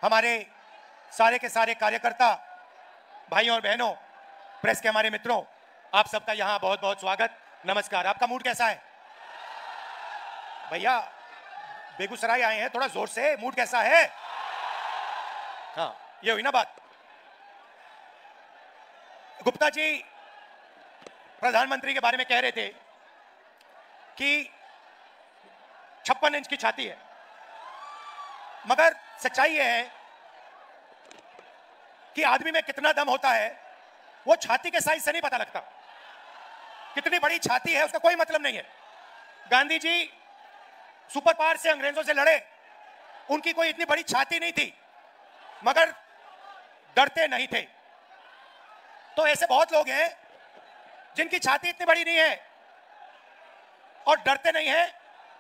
हमारे सारे के सारे कार्यकर्ता भाइयों और बहनों, प्रेस के हमारे मित्रों, आप सबका यहां बहुत बहुत स्वागत, नमस्कार। आपका मूड कैसा है भैया? बेगूसराय आए हैं, थोड़ा जोर से, मूड कैसा है? हाँ, ये हुई ना बात। गुप्ता जी प्रधानमंत्री के बारे में कह रहे थे कि 56 इंच की छाती है, मगर सच्चाई यह है कि आदमी में कितना दम होता है वो छाती के साइज से नहीं पता लगता। कितनी बड़ी छाती है उसका कोई मतलब नहीं है। गांधी जी सुपर पावर से अंग्रेजों से लड़े, उनकी कोई इतनी बड़ी छाती नहीं थी, मगर डरते नहीं थे। तो ऐसे बहुत लोग हैं जिनकी छाती इतनी बड़ी नहीं है और डरते नहीं है,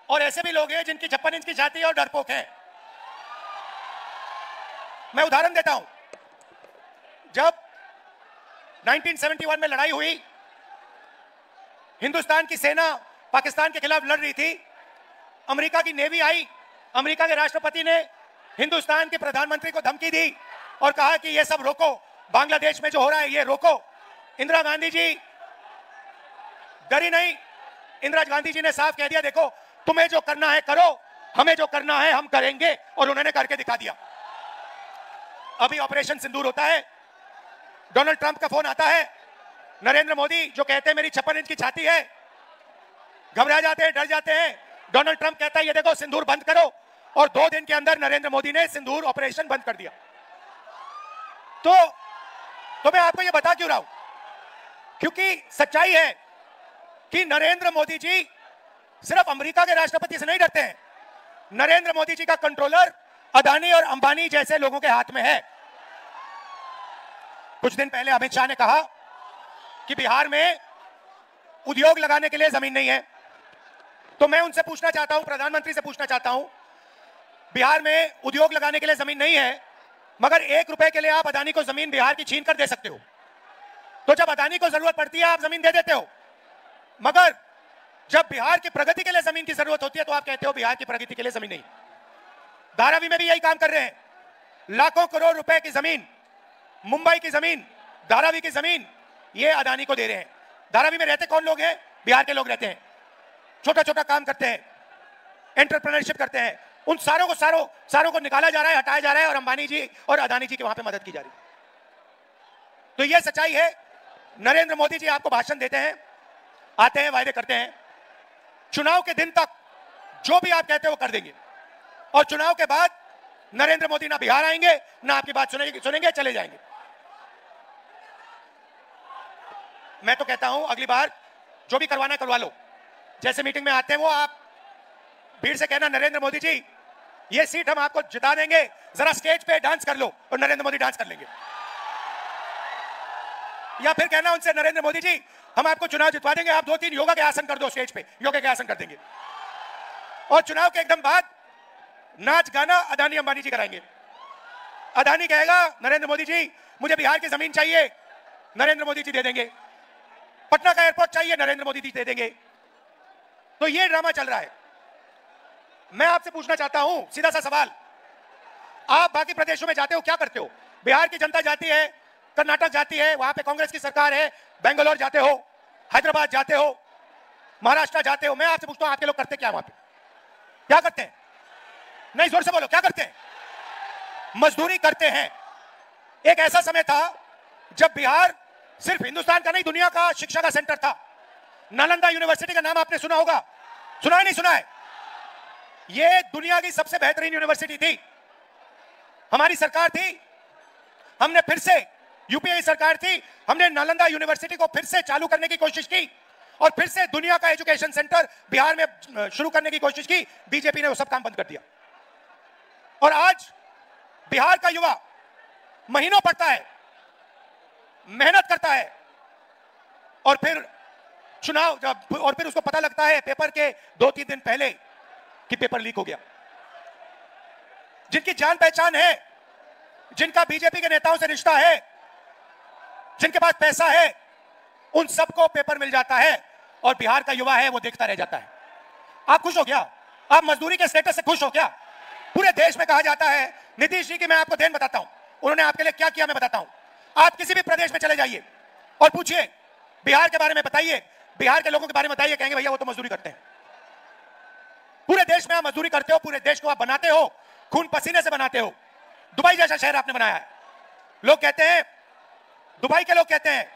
और ऐसे भी लोग हैं जिनकी 56 इंच की छाती है और डरपोक हैं। मैं उदाहरण देता हूं। जब 1971 में लड़ाई हुई, हिंदुस्तान की सेना पाकिस्तान के खिलाफ लड़ रही थी, अमेरिका की नेवी आई, अमेरिका के राष्ट्रपति ने हिंदुस्तान के प्रधानमंत्री को धमकी दी और कहा कि ये सब रोको, बांग्लादेश में जो हो रहा है ये रोको। इंदिरा गांधी जी डरी नहीं। इंदिरा गांधी जी ने साफ कह दिया, देखो तुम्हें जो करना है करो, हमें जो करना है हम करेंगे, और उन्होंने करके दिखा दिया। अभी ऑपरेशन सिंदूर होता है, डोनाल्ड ट्रंप का फोन आता है, नरेंद्र मोदी जो कहते हैं मेरी 56 इंच की छाती है, घबरा जाते हैं, डर जाते हैं। डोनाल्ड ट्रंप कहता है ये देखो सिंदूर बंद करो, और 2 दिन के अंदर नरेंद्र मोदी ने सिंदूर ऑपरेशन बंद कर दिया। तो मैं आपको ये बता क्यों रहा हूं? क्योंकि सच्चाई है कि नरेंद्र मोदी जी सिर्फ अमेरिका के राष्ट्रपति से नहीं डरते हैं। नरेंद्र मोदी जी का कंट्रोलर अदानी और अंबानी जैसे लोगों के हाथ में है। कुछ दिन पहले अमित शाह ने कहा कि बिहार में उद्योग लगाने के लिए जमीन नहीं है। तो मैं उनसे पूछना चाहता हूं, प्रधानमंत्री से पूछना चाहता हूं, बिहार में उद्योग लगाने के लिए जमीन नहीं है, मगर 1 रुपए के लिए आप अदानी को जमीन बिहार की छीन कर दे सकते हो। तो जब अदानी को जरूरत पड़ती है आप जमीन दे देते हो, मगर जब बिहार की प्रगति के लिए जमीन की जरूरत होती है तो आप कहते हो बिहार की प्रगति के लिए जमीन नहीं। धारावी में भी यही काम कर रहे हैं। लाखों करोड़ रुपए की जमीन, मुंबई की जमीन, धारावी की जमीन, ये अदानी को दे रहे हैं। धारावी में रहते कौन लोग हैं? बिहार के लोग रहते हैं, छोटा छोटा काम करते हैं, एंटरप्रेन्योरशिप करते हैं। उन सारों को निकाला जा रहा है, हटाया जा रहा है, और अंबानी जी और अदानी जी की वहां पे मदद की जा रही है। तो यह सच्चाई है। नरेंद्र मोदी जी आपको भाषण देते हैं, आते हैं, वायदे करते हैं, चुनाव के दिन तक जो भी आप कहते हो वो कर देंगे, और चुनाव के बाद नरेंद्र मोदी ना बिहार आएंगे, ना आपकी बात सुनेंगे, चले जाएंगे। मैं तो कहता हूं अगली बार जो भी करवाना करवा लो। जैसे मीटिंग में आते हैं वो आप भीड़ से कहना, नरेंद्र मोदी जी ये सीट हम आपको जिता देंगे, जरा स्टेज पे डांस कर लो, और नरेंद्र मोदी डांस कर लेंगे। या फिर कहना उनसे, नरेंद्र मोदी जी हम आपको चुनाव जितवा देंगे, आप 2-3 योगा के आसन कर दो, स्टेज पे योगा के आसन कर देंगे, और चुनाव के एकदम बाद नाच गाना अदानी अंबानी जी कराएंगे। अदानी कहेगा नरेंद्र मोदी जी मुझे बिहार की जमीन चाहिए, नरेंद्र मोदी जी दे देंगे। पटना का एयरपोर्ट चाहिए, नरेंद्र मोदी जी दे देंगे। तो ये ड्रामा चल रहा है। मैं आपसे पूछना चाहता हूं सीधा सा सवाल, आप बाकी प्रदेशों में जाते हो, क्या करते हो? बिहार की जनता जाती है, कर्नाटक जाती है, वहां पे कांग्रेस की सरकार है, बेंगलोर जाते हो, हैदराबाद जाते हो, महाराष्ट्र जाते हो। मैं आपसे पूछता हूं आपके लोग करते क्या वहां पे? क्या करते हैं? नहीं, जोर से बोलो, क्या करते हैं? मजदूरी करते हैं। एक ऐसा समय था जब बिहार सिर्फ हिंदुस्तान का नहीं, दुनिया का शिक्षा का सेंटर था। नालंदा यूनिवर्सिटी का नाम आपने सुना होगा, सुना है नहीं सुना है? यह दुनिया की सबसे बेहतरीन यूनिवर्सिटी थी। हमारी सरकार थी, हमने फिर से, यूपीए की सरकार थी, हमने नालंदा यूनिवर्सिटी को फिर से चालू करने की कोशिश की, और फिर से दुनिया का एजुकेशन सेंटर बिहार में शुरू करने की कोशिश की। बीजेपी ने वो सब काम बंद कर दिया, और आज बिहार का युवा महीनों पढ़ता है, मेहनत करता है, और फिर चुनाव और फिर उसको पता लगता है पेपर के 2-3 दिन पहले कि पेपर लीक हो गया। जिनकी जान पहचान है, जिनका बीजेपी के नेताओं से रिश्ता है, जिनके पास पैसा है, उन सबको पेपर मिल जाता है, और बिहार का युवा है वो देखता रह जाता है। आप खुश हो क्या? आप मजदूरी के स्टेटस से खुश हो क्या? पूरे देश में कहा जाता है नीतीश जी की मैं आपको देन बताता हूं, उन्होंने आपके लिए क्या किया मैं बताता हूं। आप किसी भी प्रदेश में चले जाइए और पूछिए, बिहार के बारे में बताइए, बिहार के लोगों के बारे में बताइए, कहेंगे भैया वो तो मजदूरी करते हैं। पूरे देश में आप मजदूरी करते हो, पूरे देश को आप बनाते हो, खून पसीने से बनाते हो। दुबई जैसा शहर आपने बनाया है। लोग कहते हैं, दुबई के लोग कहते हैं,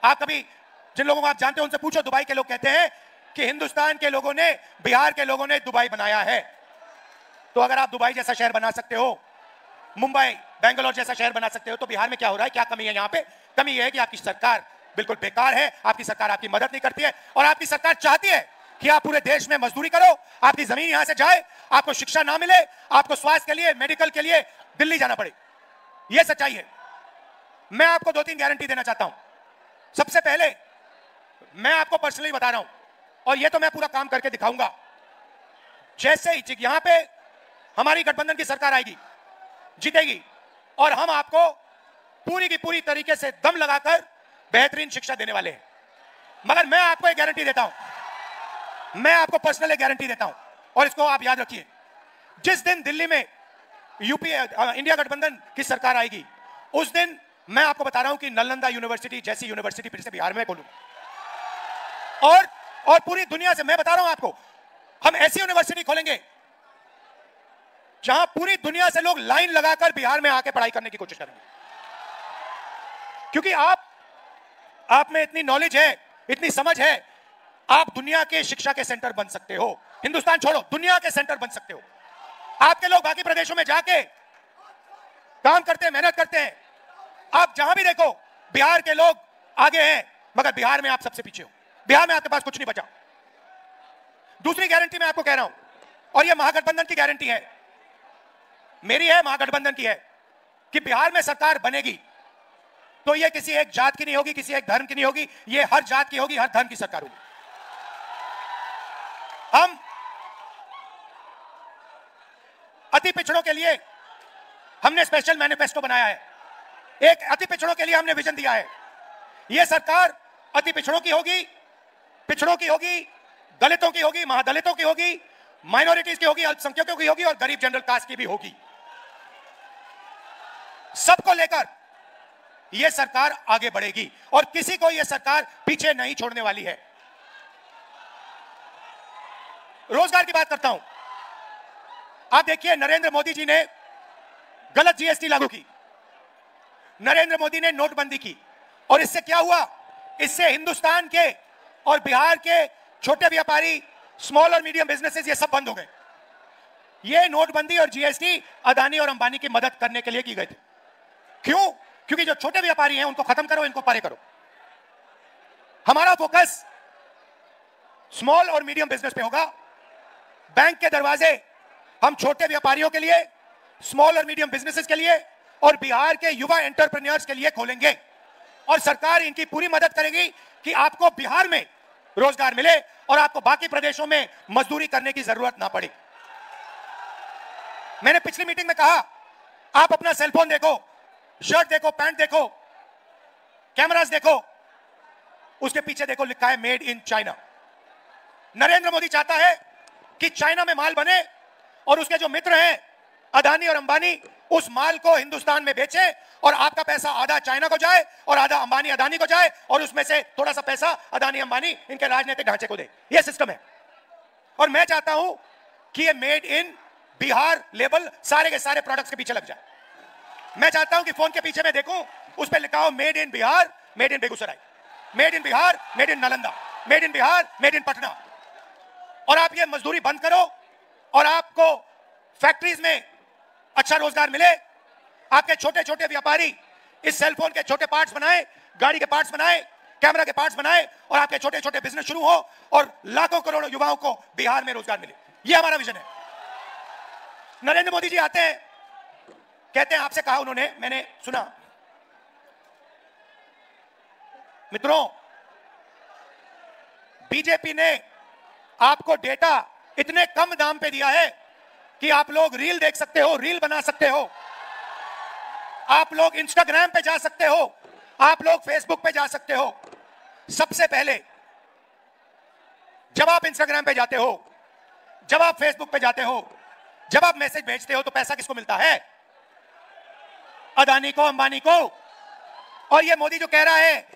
आप कभी जिन लोगों को आप जानते हो उनसे पूछो, दुबई के लोग कहते हैं कि हिंदुस्तान के लोगों ने, बिहार के लोगों ने दुबई बनाया है। तो अगर आप दुबई जैसा शहर बना सकते हो, मुंबई, बेंगलोर जैसा शहर बना सकते हो, तो बिहार में क्या हो रहा है, क्या कमी है? यहां पे कमी यह है कि आपकी सरकार बिल्कुल बेकार है, आपकी सरकार आपकी मदद नहीं करती है, और आपकी सरकार चाहती है कि आप पूरे देश में मजदूरी करो, आपकी जमीन यहां से जाए, आपको शिक्षा ना मिले, आपको स्वास्थ्य के लिए, मेडिकल के लिए दिल्ली जाना पड़े। यह सच्चाई है। मैं आपको 2-3 गारंटी देना चाहता हूं। सबसे पहले मैं आपको पर्सनली बता रहा हूं, और यह तो मैं पूरा काम करके दिखाऊंगा। जैसे ही यहां पे हमारी गठबंधन की सरकार आएगी, जीतेगी, और हम आपको पूरी की पूरी तरीके से दम लगाकर बेहतरीन शिक्षा देने वाले हैं। मगर मैं आपको एक गारंटी देता हूं, मैं आपको पर्सनल एक गारंटी देता हूं, और इसको आप याद रखिए। जिस दिन दिल्ली में इंडिया गठबंधन की सरकार आएगी, उस दिन मैं आपको बता रहा हूं कि नालंदा यूनिवर्सिटी जैसी यूनिवर्सिटी फिर से बिहार में खोलूंगा। और पूरी दुनिया से मैं बता रहा हूं आपको, हम ऐसी यूनिवर्सिटी खोलेंगे जहां पूरी दुनिया से लोग लाइन लगाकर बिहार में आके पढ़ाई करने की कोशिश करेंगे। क्योंकि आप में इतनी नॉलेज है, इतनी समझ है, आप दुनिया के शिक्षा के सेंटर बन सकते हो। हिंदुस्तान छोड़ो, दुनिया के सेंटर बन सकते हो। आपके लोग बाकी प्रदेशों में जाके काम करते हैं, मेहनत करते हैं। आप जहां भी देखो, बिहार के लोग आगे हैं, मगर बिहार में आप सबसे पीछे हो। बिहार में आपके पास कुछ नहीं बचा। दूसरी गारंटी मैं आपको कह रहा हूं, और यह महागठबंधन की गारंटी है, मेरी है, महागठबंधन की है, कि बिहार में सरकार बनेगी तो यह किसी एक जात की नहीं होगी, किसी एक धर्म की नहीं होगी, यह हर जात की होगी, हर धर्म की सरकार होगी। हम अति पिछड़ों के लिए हमने स्पेशल मैनिफेस्टो बनाया है। एक अति पिछड़ों के लिए हमने विजन दिया है। यह सरकार अति पिछड़ों की होगी, पिछड़ों की होगी, दलितों की होगी, महादलितों की होगी, माइनॉरिटीज की होगी, अल्पसंख्यकों की होगी, और गरीब जनरल कास्ट की भी होगी। सबको लेकर यह सरकार आगे बढ़ेगी, और किसी को यह सरकार पीछे नहीं छोड़ने वाली है। रोजगार की बात करता हूं। आप देखिए, नरेंद्र मोदी जी ने गलत जीएसटी लागू की, नरेंद्र मोदी ने नोटबंदी की, और इससे क्या हुआ? इससे हिंदुस्तान के और बिहार के छोटे व्यापारी, स्मॉल और मीडियम बिजनेसेस, ये सब बंद हो गए। ये नोटबंदी और जीएसटी अदानी और अंबानी की मदद करने के लिए की गई थी। क्यों? क्योंकि जो छोटे व्यापारी हैं उनको खत्म करो, इनको परे करो। हमारा फोकस स्मॉल और मीडियम बिजनेस पे होगा। बैंक के दरवाजे हम छोटे व्यापारियों के लिए, स्मॉल और मीडियम बिजनेसेस के लिए, और बिहार के युवा एंटरप्रेन्योर्स के लिए खोलेंगे, और सरकार इनकी पूरी मदद करेगी कि आपको बिहार में रोजगार मिले और आपको बाकी प्रदेशों में मजदूरी करने की जरूरत ना पड़े। मैंने पिछली मीटिंग में कहा, आप अपना सेलफोन देखो, शर्ट देखो, पैंट देखो, कैमरास देखो, उसके पीछे देखो लिखा है made in China. Narendra Modi चाहता है कि चाइना में माल बने, और उसके जो मित्र हैं अदानी और अंबानी उस माल को हिंदुस्तान में बेचे, और आपका पैसा आधा चाइना को जाए और आधा अंबानी अदानी को जाए, और उसमें से थोड़ा सा पैसा अदानी अंबानी इनके राजनीतिक ढांचे को दे। यह सिस्टम है। और मैं चाहता हूं कि ये मेड इन बिहार लेबल सारे के सारे प्रोडक्ट्स के पीछे लग जाए। मैं चाहता हूं कि फोन के पीछे मैं देखूं, उस पर लिखा हो made in Bihar, made in Begusarai, made in Bihar, made in Nalanda, made in Bihar, made in Patna. और आप ये मजदूरी बंद करो, और आपको फैक्ट्रीज में अच्छा रोजगार मिले। आपके छोटे छोटे व्यापारी इस सेलफोन के छोटे पार्ट्स बनाए, गाड़ी के पार्ट्स बनाए, कैमरा के पार्ट्स बनाए, और आपके छोटे छोटे बिजनेस शुरू हो, और लाखों करोड़ों युवाओं को बिहार में रोजगार मिले। यह हमारा विजन है। नरेंद्र मोदी जी आते हैं, कहते हैं, आपसे कहा उन्होंने, मैंने सुना, मित्रों, बीजेपी ने आपको डेटा इतने कम दाम पे दिया है कि आप लोग रील देख सकते हो, रील बना सकते हो, आप लोग इंस्टाग्राम पे जा सकते हो, आप लोग फेसबुक पे जा सकते हो। सबसे पहले जब आप इंस्टाग्राम पे जाते हो, जब आप फेसबुक पे जाते हो, जब आप मैसेज भेजते हो, तो पैसा किसको मिलता है? अदानी को, अंबानी को। और ये मोदी जो कह रहा है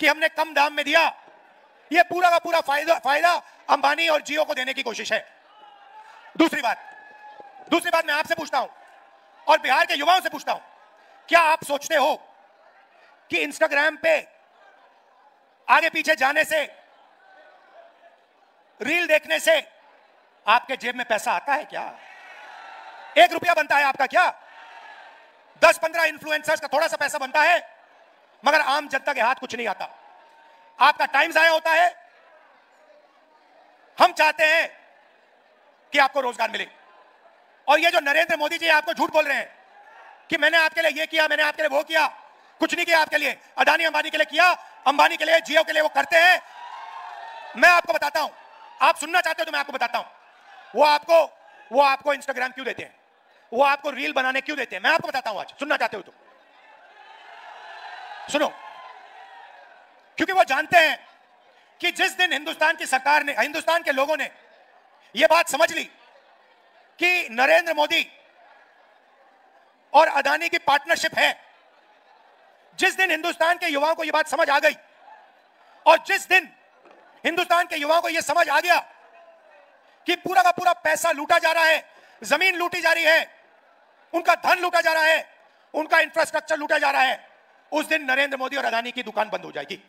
कि हमने कम दाम में दिया, ये पूरा का पूरा फायदा अंबानी और जियो को देने की कोशिश है। दूसरी बात मैं आपसे पूछता हूं और बिहार के युवाओं से पूछता हूं, क्या आप सोचते हो कि इंस्टाग्राम पे आगे पीछे जाने से, रील देखने से आपके जेब में पैसा आता है क्या? 1 रुपया बनता है आपका क्या? 10-15 इन्फ्लुएंसर्स का थोड़ा सा पैसा बनता है, मगर आम जनता के हाथ कुछ नहीं आता। आपका टाइम जाया होता है। हम चाहते हैं कि आपको रोजगार मिले। और ये जो नरेंद्र मोदी जी आपको झूठ बोल रहे हैं कि मैंने आपके लिए ये किया, मैंने आपके लिए वो किया, कुछ नहीं किया आपके लिए। अदानी अंबानी के लिए किया, अंबानी के लिए, जियो के लिए वो करते हैं। मैं आपको बताता हूं, आप सुनना चाहते हो तो मैं आपको बताता हूं। वो आपको इंस्टाग्राम क्यों देते हैं, वो आपको रील बनाने क्यों देते हैं, मैं आपको बताता हूं आज। सुनना चाहते हो तो सुनो। क्योंकि वो जानते हैं कि जिस दिन हिंदुस्तान की सरकार ने, हिंदुस्तान के लोगों ने यह बात समझ ली कि नरेंद्र मोदी और अदानी की पार्टनरशिप है, जिस दिन हिंदुस्तान के युवाओं को यह बात समझ आ गई और जिस दिन हिंदुस्तान के युवाओं को यह समझ आ गया कि पूरा का पूरा पैसा लूटा जा रहा है, जमीन लूटी जा रही है, उनका धन लूटा जा रहा है, उनका इंफ्रास्ट्रक्चर लूटा जा रहा है, उस दिन नरेंद्र मोदी और अदानी की दुकान बंद हो जाएगी।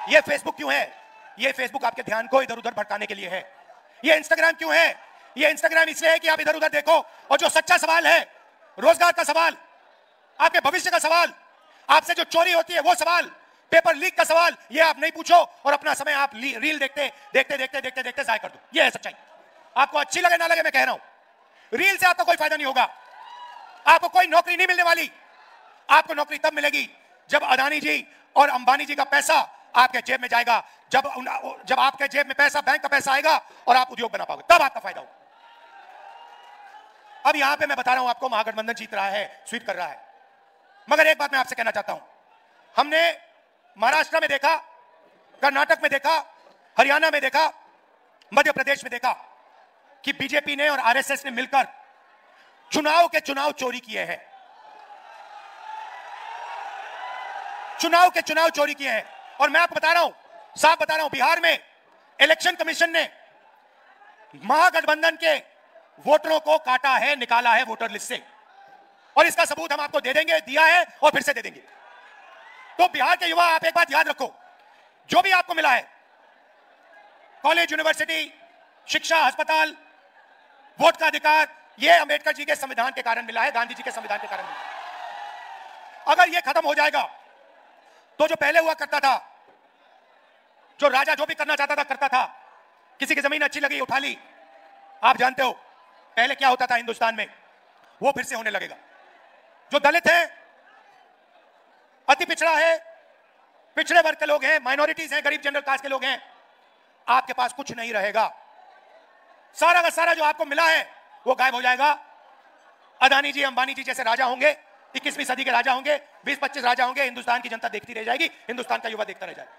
यह फेसबुक क्यों है? यह फेसबुक आपके ध्यान को इधर उधर भटकाने के लिए है। यह इंस्टाग्राम क्यों है? यह इंस्टाग्राम इसलिए है कि आप इधर उधर देखो और जो सच्चा सवाल है, रोजगार का सवाल, आपके भविष्य का सवाल, आपसे जो चोरी होती है वो सवाल, पेपर लीक का सवाल, ये आप नहीं पूछो और अपना समय आप रील देखते जाया कर दो। ये है सच्चाई। आपको अच्छी लगे ना लगे, मैं कह रहा हूं, रील से आपको कोई फायदा नहीं होगा, आपको कोई नौकरी नहीं मिलने वाली। आपको नौकरी तब मिलेगी जब अदानी जी और अंबानी जी का पैसा आपके जेब में जाएगा, जब आपके जेब में पैसा, बैंक का पैसा आएगा और आप उद्योग बना पाओगे, तब आपका फायदा होगा। अब यहां पे मैं बता रहा हूं आपको, महागठबंधन जीत रहा है, स्वीप कर रहा है, मगर एक बात मैं आपसे कहना चाहता हूं, हमने महाराष्ट्र में देखा, कर्नाटक में देखा, हरियाणा में देखा, मध्य प्रदेश में देखा कि बीजेपी ने और आरएसएस ने मिलकर चुनाव चोरी किए हैं, चुनाव चोरी किए हैं। और मैं आपको बता रहा हूं, साफ बता रहा हूं, बिहार में इलेक्शन कमीशन ने महागठबंधन के वोटरों को काटा है, निकाला है वोटर लिस्ट से, और इसका सबूत हम आपको दे देंगे, दिया है और फिर से दे देंगे। तो बिहार के युवा, आप एक बात याद रखो, जो भी आपको मिला है, कॉलेज, यूनिवर्सिटी, शिक्षा, अस्पताल, वोट का अधिकार, यह अंबेडकर जी के संविधान के कारण मिला है, गांधी जी के संविधान के कारण मिला है। अगर यह खत्म हो जाएगा तो जो पहले हुआ करता था, जो राजा जो भी करना चाहता था करता था, किसी की जमीन अच्छी लगी उठा ली, आप जानते हो पहले क्या होता था हिंदुस्तान में, वो फिर से होने लगेगा। जो दलित है, अति पिछड़ा है, पिछड़े वर्ग के लोग हैं, माइनॉरिटीज हैं, गरीब जनरल कास्ट के लोग हैं, आपके पास कुछ नहीं रहेगा। सारा का सारा जो आपको मिला है वो गायब हो जाएगा। अदानी जी, अंबानी जी जैसे राजा होंगे, 21वीं सदी के राजा होंगे, 20-25 राजा होंगे, हिंदुस्तान की जनता देखती रह जाएगी, हिंदुस्तान का युवा देखता रह जाएगा।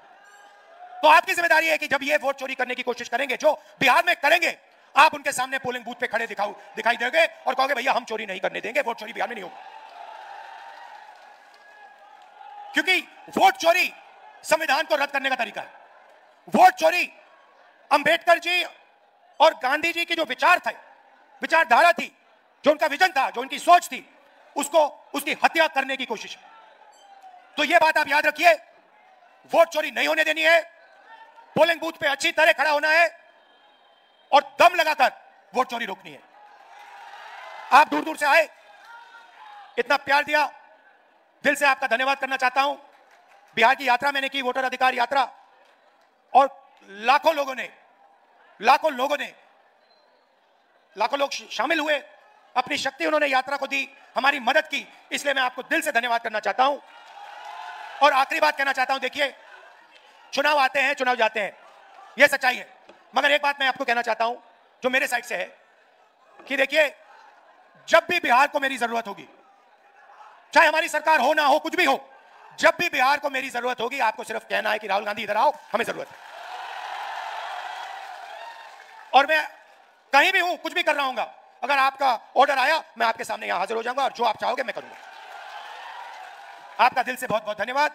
तो आपकी जिम्मेदारी है कि जब ये वोट चोरी करने की कोशिश करेंगे, जो बिहार में करेंगे, आप उनके सामने पोलिंग बूथ पे खड़े दिखाई देंगे और कहोगे भैया हम चोरी नहीं करने देंगे, वोट चोरी बिहार में नहीं होगी। क्योंकि वोट चोरी संविधान को रद्द करने का तरीका है। वोट चोरी अंबेडकर जी और गांधी जी की जो विचारधारा थी, जो उनका विजन था, जो उनकी सोच थी, उसकी हत्या करने की कोशिश है। तो यह बात आप याद रखिए, वोट चोरी नहीं होने देनी है, पोलिंग बूथ पे अच्छी तरह खड़ा होना है और दम लगाकर वोट चोरी रोकनी है। आप दूर दूर से आए, इतना प्यार दिया, दिल से आपका धन्यवाद करना चाहता हूं। बिहार की यात्रा मैंने की, वोटर अधिकार यात्रा, और लाखों लोग शामिल हुए, अपनी शक्ति उन्होंने यात्रा को दी, हमारी मदद की, इसलिए मैं आपको दिल से धन्यवाद करना चाहता हूं। और आखिरी बात कहना चाहता हूं, देखिए चुनाव आते हैं, चुनाव जाते हैं, यह सच्चाई है, मगर एक बात मैं आपको कहना चाहता हूं जो मेरे साइड से है कि देखिए, जब भी बिहार को मेरी जरूरत होगी, चाहे हमारी सरकार हो ना हो, कुछ भी हो, जब भी बिहार को मेरी जरूरत होगी, आपको सिर्फ कहना है कि राहुल गांधी इधर आओ, हमें जरूरत है। और मैं कहीं भी हूं, कुछ भी कर रहा हूं, अगर आपका ऑर्डर आया मैं आपके सामने यहां हाजिर हो जाऊंगा और जो आप चाहोगे मैं करूंगा। आपका दिल से बहुत बहुत धन्यवाद।